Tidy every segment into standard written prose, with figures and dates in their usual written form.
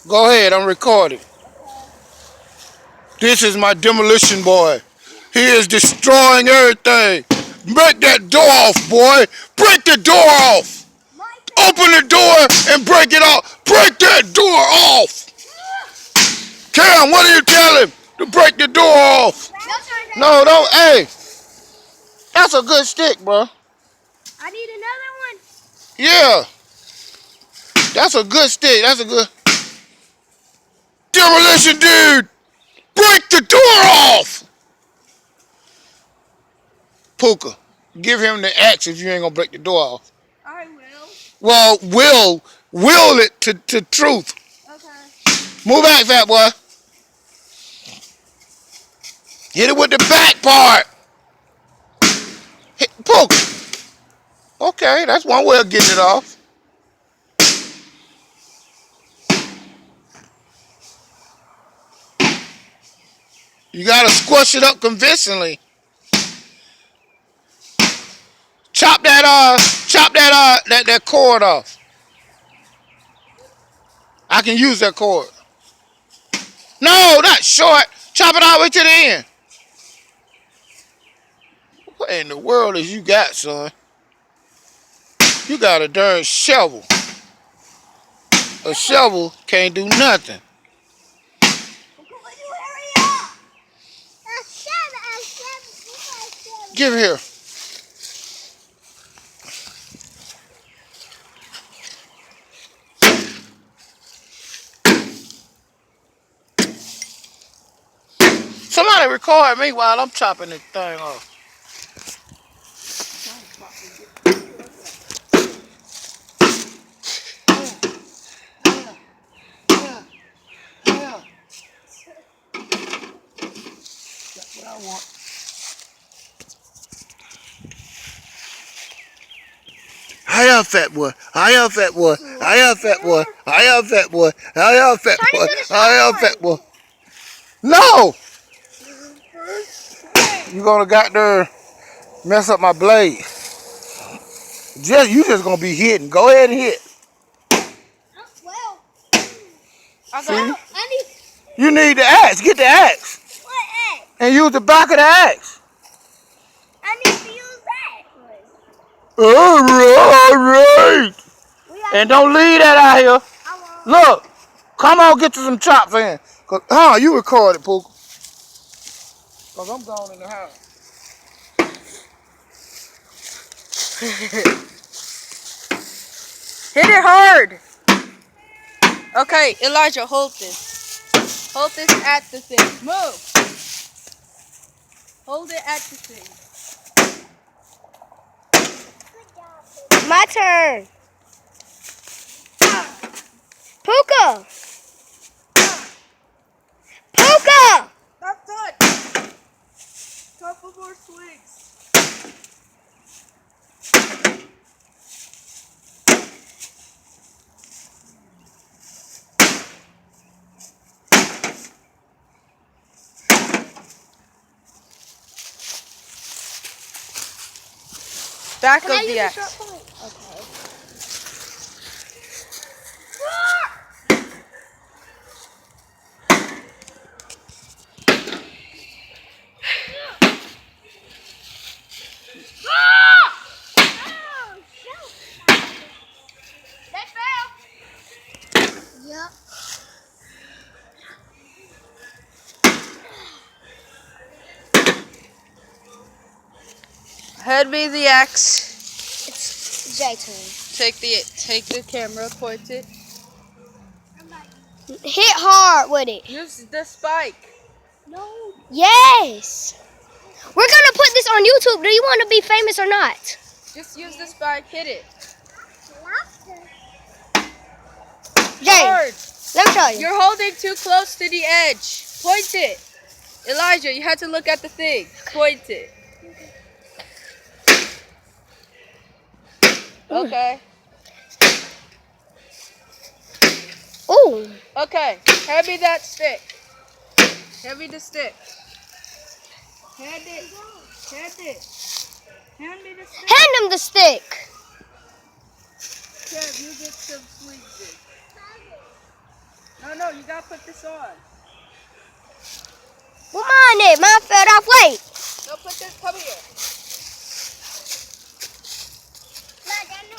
Go ahead, I'm recording. This is my demolition boy. He is destroying everything. Break that door off, boy. Break the door off. Open the door and break it off. Break that door off. Cam, what do you tell him? To break the door off. No, don't. Hey, that's a good stick, bro. I need another one. Yeah, that's a good stick. That's a good demolition, dude. Break the door off. Puka, give him the axe if you ain't gonna break the door off. I will. Well, will it to truth. Okay. Move back, fat boy. Hit it with the back part. Hit, Puka. Okay, that's one way of getting it off. You gotta squash it up convincingly. Chop that cord off. I can use that cord. No, not short. Chop it all the way to the end. What in the world is you got, son? You got a darn shovel. A shovel can't do nothing. Give it here. Somebody record me while I'm chopping this thing off. That's what I want. Hi up, fat boy. Hi up, fat boy. Hi up, fat boy. Hi up, fat boy. Hi up, fat boy. Hi up, fat boy. No! You gonna got there mess up my blade. You just gonna be hitting. Go ahead and hit. Well. See? You need the axe. Get the axe. What axe? And use the back of the axe. I need to use that. Alright. And don't leave that out here. Look. Come on, get you some chops in. You record it, Puka. Because I'm gone in the house. Hit it hard. Okay, Elijah, hold this. Hold this at the thing. Move. Hold it at the thing. My turn. Puka. Puka. That's it. Couple more swings. Back of the axe. Okay. Yep. Hand me the axe. It's Jay turn. Take the camera, point it. Hit hard with it. Use the spike. No. Yes. We're gonna put this on YouTube. Do you want to be famous or not? Just use the spike. Hit it. Jay, Hard. let me show you. You're holding too close to the edge. Point it. Elijah, you had to look at the thing. Point it. Okay. Ooh. Okay. Hand me that stick. Hand me the stick. Hand it. Hand it. Hand me the stick. Hand him the stick. Kev, you get some swings in. No, No, you gotta put this on. Well, mine it. Mine fell off. Wait. No, put this. Come here.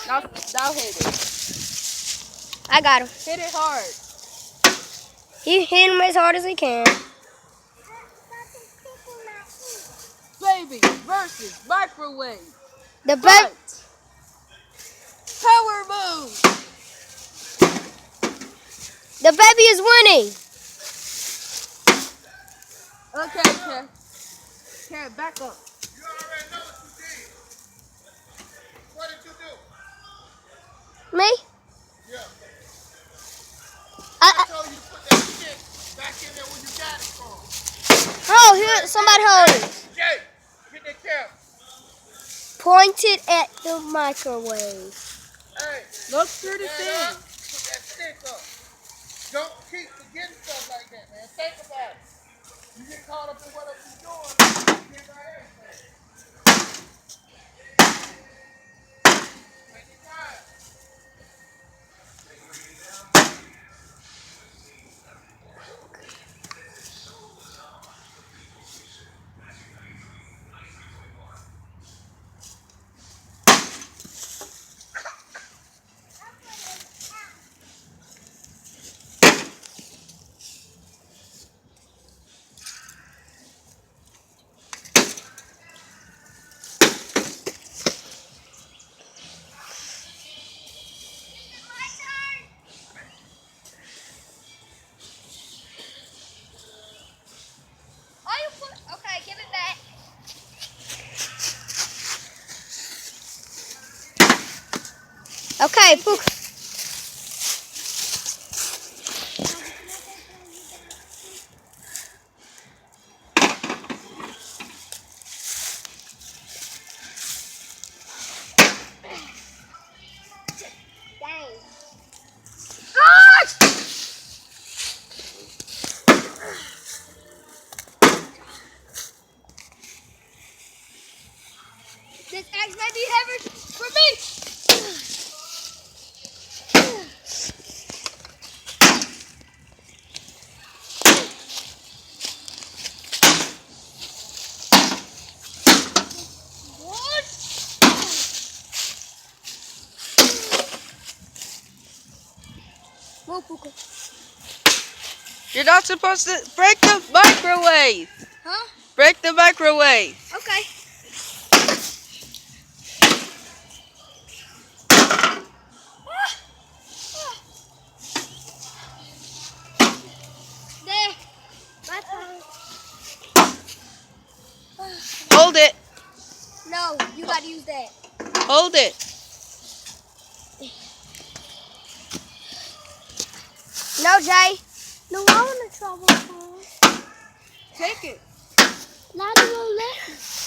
Now hit it. I got him. Hit it hard. He hit him as hard as he can. Baby versus microwave. The baby. But power move. The baby is winning. Okay, okay. Okay, back up. You already know what you did. What did you do? Me? Yeah. I, I told you to put that stick back in there where you got it from. oh, here, somebody hold it. Jay, get that cap. Point it at the microwave. Hey, Look through the stand up, thing. put that stick up. Don't keep forgetting stuff like that, man. Think about it. You get caught up in whatever you're doing, you forget about everything. Take your time. Okay, give it back. Okay, Pooh. Dang. This axe may be heavy for me. What? Move, Puka. You're not supposed to break the microwave. Huh? Break the microwave. Okay. There. My turn. Hold it. No, you gotta use that. Hold it. No, Jay. No, I want to trouble phone. Take it. Not a little less.